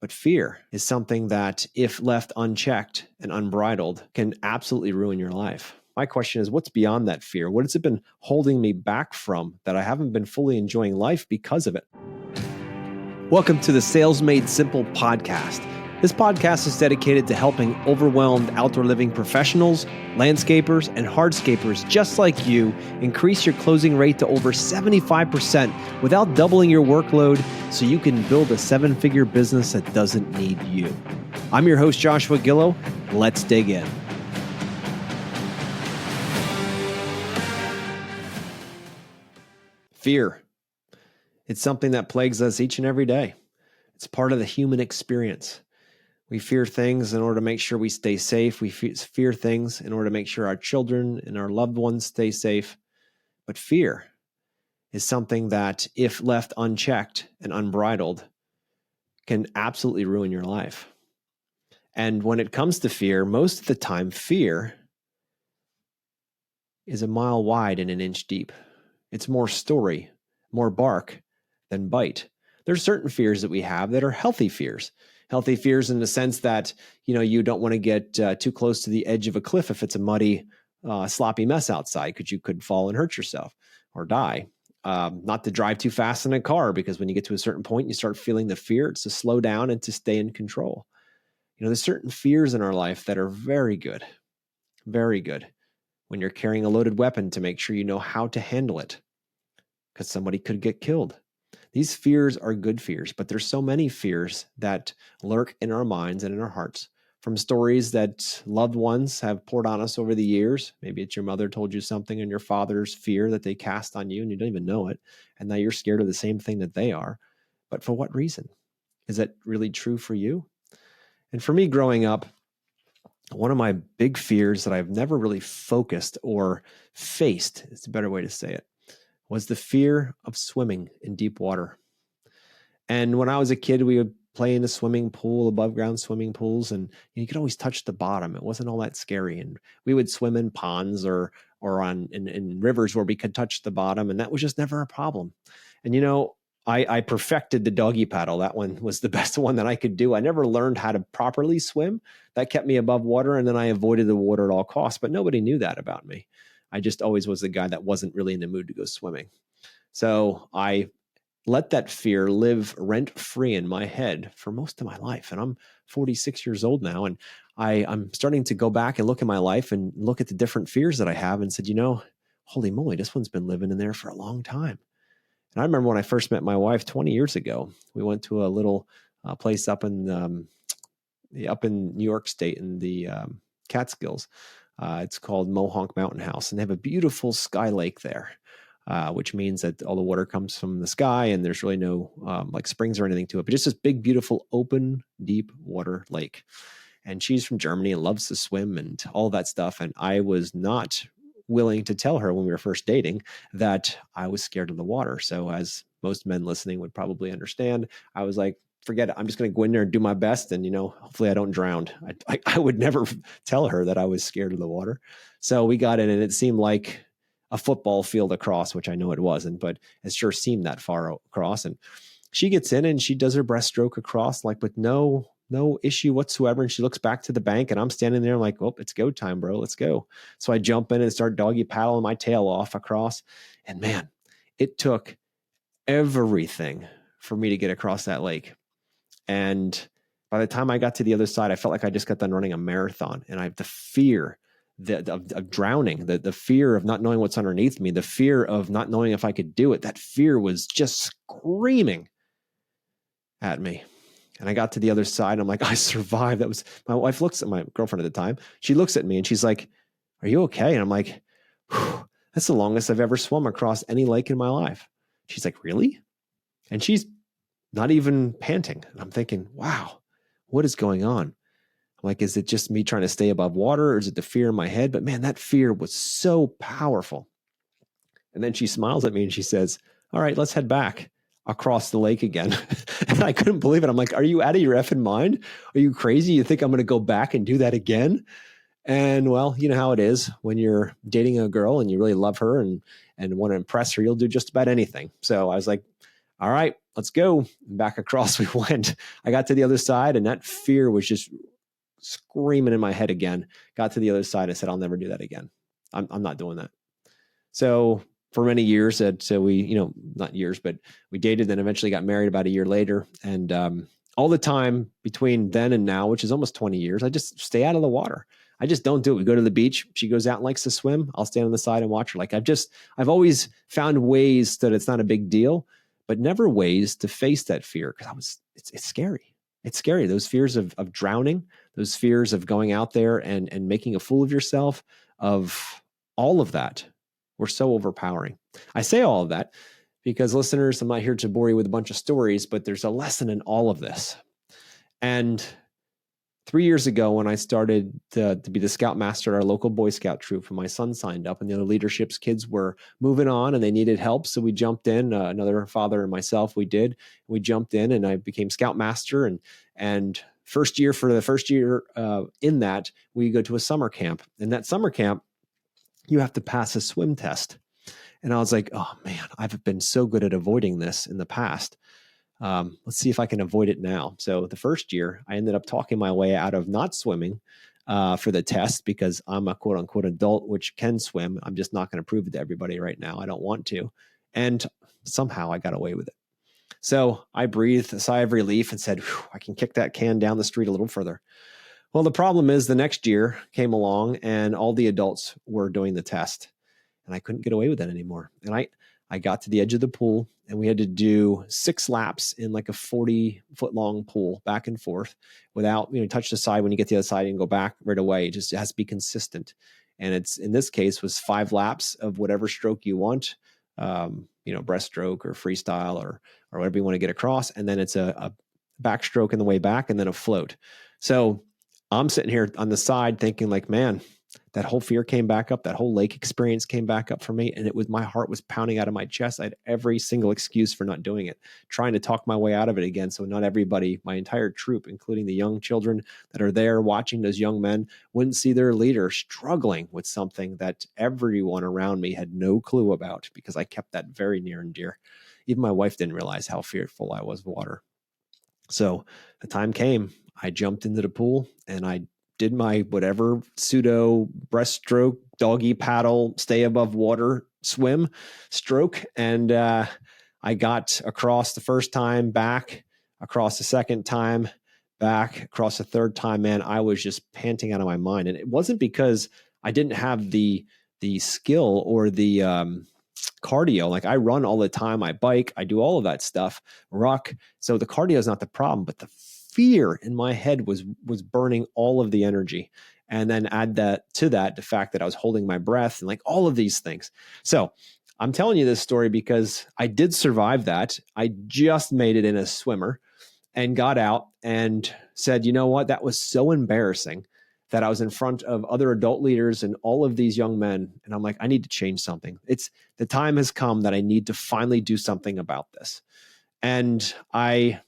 But fear is something that, if left unchecked and unbridled, can absolutely ruin your life. My question is, what's beyond that fear? What has it been holding me back from that I haven't been fully enjoying life because of it? Welcome to the Sales Made Simple podcast. This podcast is dedicated to helping overwhelmed outdoor living professionals, landscapers, and hardscapers just like you increase your closing rate to over 75% without doubling your workload so you can build a seven-figure business that doesn't need you. I'm your host, Joshua Gillow. Let's dig in. Fear. It's something that plagues us each and every day. It's part of the human experience. We fear things in order to make sure we stay safe. We fear things in order to make sure our children and our loved ones stay safe. But fear is something that, if left unchecked and unbridled, can absolutely ruin your life. And when it comes to fear, most of the time, fear is a mile wide and an inch deep. It's more story, more bark than bite. There's certain fears that we have that are healthy fears. Healthy fears in the sense that, you don't want to get too close to the edge of a cliff if it's a muddy, sloppy mess outside, because you could fall and hurt yourself or die. Not to drive too fast in a car, because when you get to a certain point, you start feeling the fear. It's to slow down and to stay in control. There's certain fears in our life that are very good when you're carrying a loaded weapon to make sure you know how to handle it, because somebody could get killed. These fears are good fears, but there's so many fears that lurk in our minds and in our hearts from stories that loved ones have poured on us over the years. Maybe it's your mother told you something and your father's fear that they cast on you and you don't even know it. And now you're scared of the same thing that they are. But for what reason? Is that really true for you? And for me growing up, one of my big fears that I've never really focused or faced, it's a better way to say it, was the fear of swimming in deep water. And when I was a kid, we would play in a swimming pool, above ground swimming pools, and you could always touch the bottom. It wasn't all that scary. And we would swim in ponds or in rivers where we could touch the bottom, and that was just never a problem. And I perfected the doggy paddle. That one was the best one that I could do. I never learned how to properly swim. That kept me above water, and then I avoided the water at all costs, but nobody knew that about me. I just always was the guy that wasn't really in the mood to go swimming. So I let that fear live rent-free in my head for most of my life. And I'm 46 years old now, and I'm starting to go back and look at my life and look at the different fears that I have and said, holy moly, this one's been living in there for a long time. And I remember when I first met my wife 20 years ago, we went to a little place up in New York State in the Catskills. It's called Mohonk Mountain House, and they have a beautiful sky lake there, which means that all the water comes from the sky and there's really no like springs or anything to it, but just this big, beautiful, open, deep water lake. And she's from Germany and loves to swim and all that stuff. And I was not willing to tell her when we were first dating that I was scared of the water. So as most men listening would probably understand, I was like, forget it. I'm just going to go in there and do my best. And, hopefully I don't drown. I would never tell her that I was scared of the water. So we got in and it seemed like a football field across, which I know it wasn't, but it sure seemed that far across. And she gets in and she does her breaststroke across, like with no issue whatsoever. And she looks back to the bank and I'm standing there like, oh, it's go time, bro. Let's go. So I jump in and start doggy paddling my tail off across. And man, it took everything for me to get across that lake. And by the time I got to the other side, I felt like I just got done running a marathon. And I have the fear of drowning, the fear of not knowing what's underneath me, the fear of not knowing if I could do it. That fear was just screaming at me. And I got to the other side and I'm like, I survived. That was, my wife looks at my girlfriend at the time. She looks at me and she's like, are you okay? And I'm like, that's the longest I've ever swum across any lake in my life. She's like, really? And she's not even panting. And I'm thinking, wow, what is going on? I'm like, is it just me trying to stay above water or is it the fear in my head? But man, that fear was so powerful. And then she smiles at me and she says, all right, let's head back across the lake again. And I couldn't believe it. I'm like, are you out of your effing mind? Are you crazy? You think I'm going to go back and do that again? And well, you know how it is when you're dating a girl and you really love her and want to impress her, you'll do just about anything. So I was like, all right, let's go. Back across we went. I got to the other side, and that fear was just screaming in my head again. Got to the other side. I said, I'll never do that again. I'm not doing that. So for many years, so we, not years, but we dated, then eventually got married about a year later. And all the time between then and now, which is almost 20 years, I just stay out of the water. I just don't do it. We go to the beach. She goes out and likes to swim. I'll stand on the side and watch her. Like I've always found ways that it's not a big deal, but never ways to face that fear. Because it's scary. It's scary. Those fears of drowning, those fears of going out there and making a fool of yourself, of all of that were so overpowering. I say all of that because, listeners, I'm not here to bore you with a bunch of stories, but there's a lesson in all of this. And 3 years ago, when I started to be the scoutmaster at our local Boy Scout troop, and my son signed up, and the other leadership's kids were moving on and they needed help. So we jumped in, another father and myself, we jumped in, and I became scoutmaster. And for the first year in that, we go to a summer camp. And that summer camp, you have to pass a swim test. And I was like, oh man, I've been so good at avoiding this in the past. Let's see if I can avoid it now. So the first year, I ended up talking my way out of not swimming for the test because I'm a quote unquote adult, which can swim. I'm just not going to prove it to everybody right now. I don't want to. And somehow I got away with it. So I breathed a sigh of relief and said, I can kick that can down the street a little further. Well, the problem is the next year came along and all the adults were doing the test and I couldn't get away with that anymore. And I got to the edge of the pool and we had to do 6 laps in like a 40-foot long pool back and forth without, touch the side when you get to the other side and go back right away. It has to be consistent. And it's, in this case, was 5 laps of whatever stroke you want, breaststroke or freestyle or whatever you want to get across. And then it's a backstroke in the way back and then a float. So I'm sitting here on the side thinking like, man, that whole fear came back up. That whole lake experience came back up for me. And my heart was pounding out of my chest. I had every single excuse for not doing it, trying to talk my way out of it again. So not everybody, my entire troop, including the young children that are there watching those young men, wouldn't see their leader struggling with something that everyone around me had no clue about because I kept that very near and dear. Even my wife didn't realize how fearful I was of water. So the time came, I jumped into the pool and I did my whatever pseudo breaststroke, doggy paddle, stay above water, swim stroke. And I got across the first time, back across the second time, back across the third time. Man, I was just panting out of my mind. And it wasn't because I didn't have the skill or the cardio. Like I run all the time. I bike. I do all of that stuff. Ruck. So the cardio is not the problem, but the fear in my head was burning all of the energy. And then add that to that, the fact that I was holding my breath and like all of these things. So I'm telling you this story because I did survive that. I just made it in a swimmer and got out and said, you know what? That was so embarrassing that I was in front of other adult leaders and all of these young men. And I'm like, I need to change something. The time has come that I need to finally do something about this. And I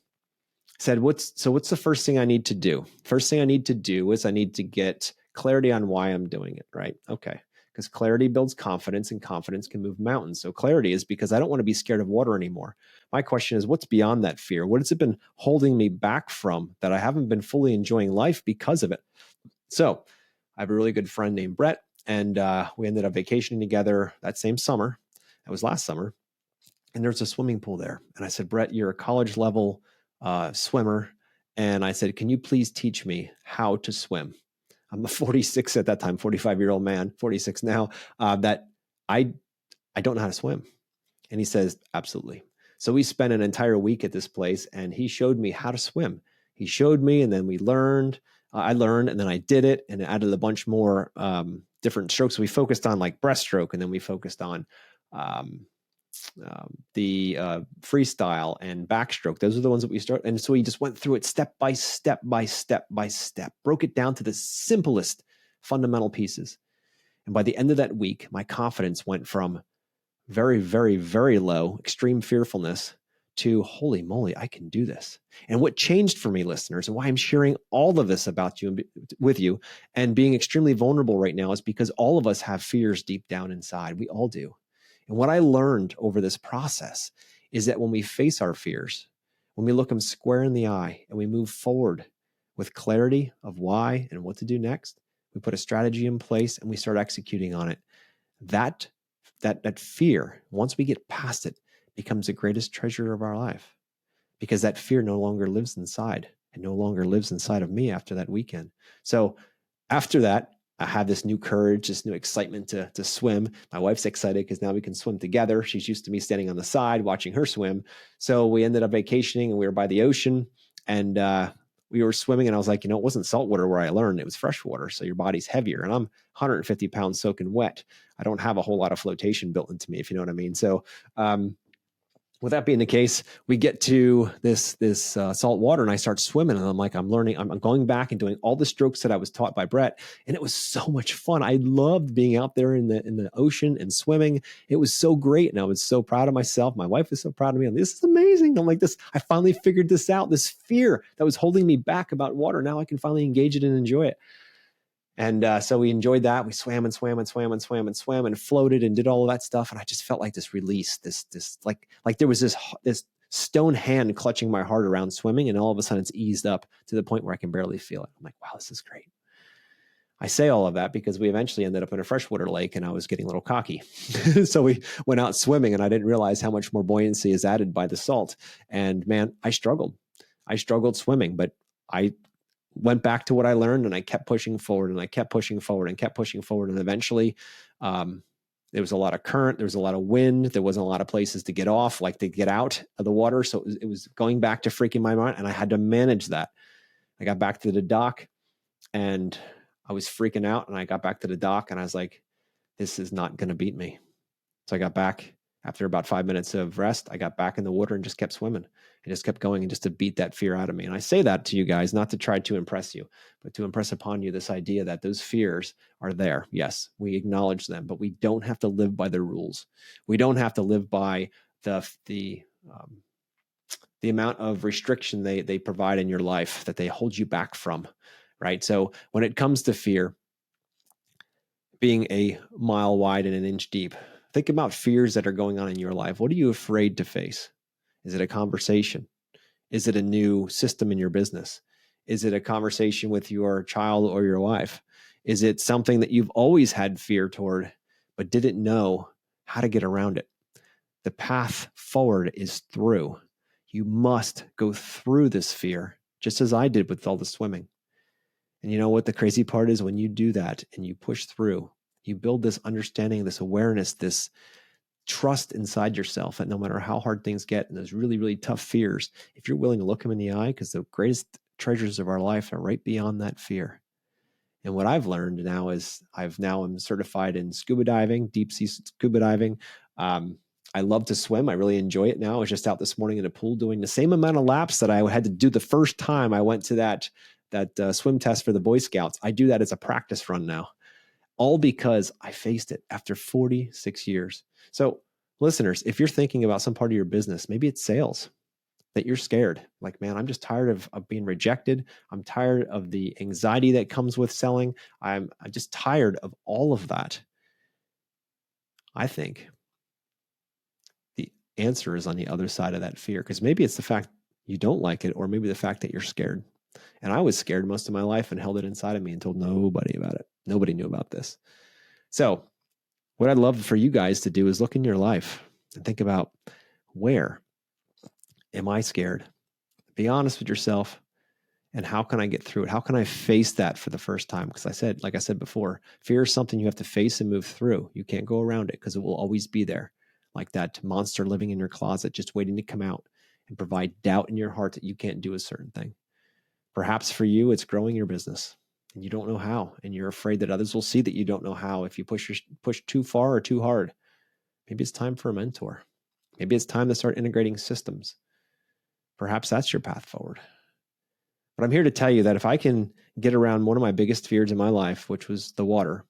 said, what's the first thing I need to do? First thing I need to do is I need to get clarity on why I'm doing it, right? Okay. Because clarity builds confidence and confidence can move mountains. So clarity is because I don't want to be scared of water anymore. My question is, what's beyond that fear? What has it been holding me back from that I haven't been fully enjoying life because of it? So I have a really good friend named Brett, and we ended up vacationing together that same summer. That was last summer. And there's a swimming pool there. And I said, Brett, you're a college level swimmer. And I said, can you please teach me how to swim? I'm a 46 at that time, 45-year-old man, 46 now, that I don't know how to swim. And he says, absolutely. So we spent an entire week at this place and he showed me how to swim. He showed me and then we learned. I learned and then I did it and added a bunch more different strokes. So we focused on like breaststroke and then we focused on the freestyle and backstroke. Those are the ones that we start. And so he just went through it step by step by step by step, broke it down to the simplest fundamental pieces. And by the end of that week, my confidence went from very, very, very low, extreme fearfulness to holy moly, I can do this. And what changed for me, listeners, and why I'm sharing all of this about you with you and being extremely vulnerable right now is because all of us have fears deep down inside. We all do. And what I learned over this process is that when we face our fears, when we look them square in the eye and we move forward with clarity of why and what to do next, we put a strategy in place and we start executing on it. That fear, once we get past it, becomes the greatest treasure of our life, because that fear no longer lives inside. It no longer lives inside of me after that weekend. So after that, I have this new courage, this new excitement to swim. My wife's excited because now we can swim together. She's used to me standing on the side watching her swim. So we ended up vacationing and we were by the ocean, and we were swimming, and I was like, it wasn't saltwater where I learned, it was freshwater. So your body's heavier, and I'm 150 pounds soaking wet. I don't have a whole lot of flotation built into me, if you know what I mean. So with that being the case, we get to this salt water, and I start swimming, and I'm like, I'm learning. I'm going back and doing all the strokes that I was taught by Brett, and it was so much fun. I loved being out there in the ocean and swimming. It was so great, and I was so proud of myself. My wife was so proud of me. This is amazing. I'm like, I finally figured this out. This fear that was holding me back about water, now I can finally engage it and enjoy it. And so we enjoyed that. We swam and swam and swam and swam and swam and floated and did all of that stuff. And I just felt like this release, this like there was this stone hand clutching my heart around swimming. And all of a sudden it's eased up to the point where I can barely feel it. I'm like, wow, this is great. I say all of that because we eventually ended up in a freshwater lake, and I was getting a little cocky. So we went out swimming, and I didn't realize how much more buoyancy is added by the salt. And man, I struggled swimming, but I went back to what I learned, and I kept pushing forward, and I kept pushing forward and kept pushing forward. And eventually there was a lot of current. There was a lot of wind. There wasn't a lot of places to get off, like to get out of the water. So it was going back to freaking my mind, and I had to manage that. I got back to the dock, and I was freaking out, and I got back to the dock, and I was like, this is not going to beat me. So I got back after about 5 minutes of rest. I got back in the water and just kept swimming. I just kept going, and just to beat that fear out of me. And I say that to you guys, not to try to impress you, but to impress upon you this idea that those fears are there. Yes, we acknowledge them, but we don't have to live by the rules. We don't have to live by the amount of restriction they provide in your life that they hold you back from, right? So when it comes to fear being a mile wide and an inch deep, think about fears that are going on in your life. What are you afraid to face? Is it a conversation? Is it a new system in your business? Is it a conversation with your child or your wife? Is it something that you've always had fear toward, but didn't know how to get around it? The path forward is through. You must go through this fear, just as I did with all the swimming. And you know what the crazy part is? When you do that and you push through, you build this understanding, this awareness, this trust inside yourself that no matter how hard things get and those really, really tough fears, if you're willing to look them in the eye, because the greatest treasures of our life are right beyond that fear. And what I've learned now is I'm certified in scuba diving, deep sea scuba diving. I love to swim. I really enjoy it now. I was just out this morning in a pool doing the same amount of laps that I had to do the first time I went to that swim test for the Boy Scouts. I do that as a practice run now, all because I faced it after 46 years. So listeners, if you're thinking about some part of your business, maybe it's sales, that you're scared. Like, man, I'm just tired of being rejected. I'm tired of the anxiety that comes with selling. I'm just tired of all of that. I think the answer is on the other side of that fear, because maybe it's the fact you don't like it, or maybe the fact that you're scared. And I was scared most of my life and held it inside of me and told nobody about it. Nobody knew about this. So what I'd love for you guys to do is look in your life and think about, where am I scared? Be honest with yourself. And how can I get through it? How can I face that for the first time? Because like I said before, fear is something you have to face and move through. You can't go around it because it will always be there. Like that monster living in your closet, just waiting to come out and provide doubt in your heart that you can't do a certain thing. Perhaps for you, it's growing your business and you don't know how, and you're afraid that others will see that you don't know how if you push too far or too hard. Maybe it's time for a mentor. Maybe it's time to start integrating systems. Perhaps that's your path forward. But I'm here to tell you that if I can get around one of my biggest fears in my life, which was the water,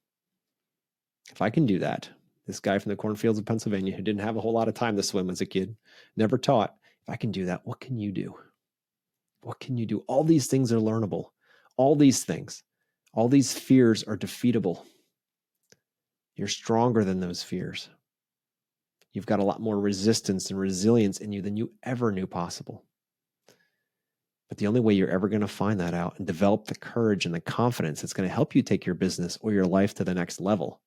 if I can do that, this guy from the cornfields of Pennsylvania who didn't have a whole lot of time to swim as a kid, never taught, if I can do that, what can you do? What can you do? All these things are learnable. All these things, all these fears are defeatable. You're stronger than those fears. You've got a lot more resistance and resilience in you than you ever knew possible. But the only way you're ever going to find that out and develop the courage and the confidence that's going to help you take your business or your life to the next level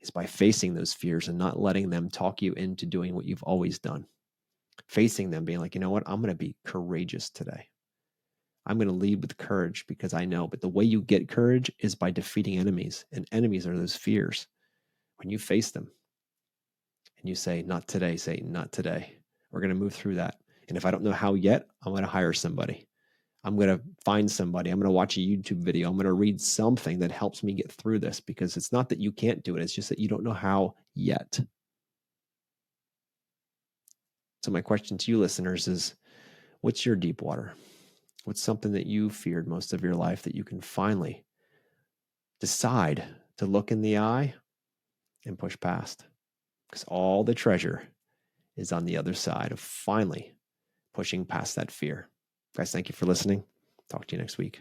is by facing those fears and not letting them talk you into doing what you've always done. Facing them, being like, you know what, I'm going to be courageous today. I'm going to lead with courage because I know. But the way you get courage is by defeating enemies. And enemies are those fears. When you face them and you say, not today, Satan, not today. We're going to move through that. And if I don't know how yet, I'm going to hire somebody. I'm going to find somebody. I'm going to watch a YouTube video. I'm going to read something that helps me get through this, because it's not that you can't do it. It's just that you don't know how yet. So my question to you listeners is, what's your deep water? What's something that you feared most of your life that you can finally decide to look in the eye and push past? Because all the treasure is on the other side of finally pushing past that fear. Guys, thank you for listening. Talk to you next week.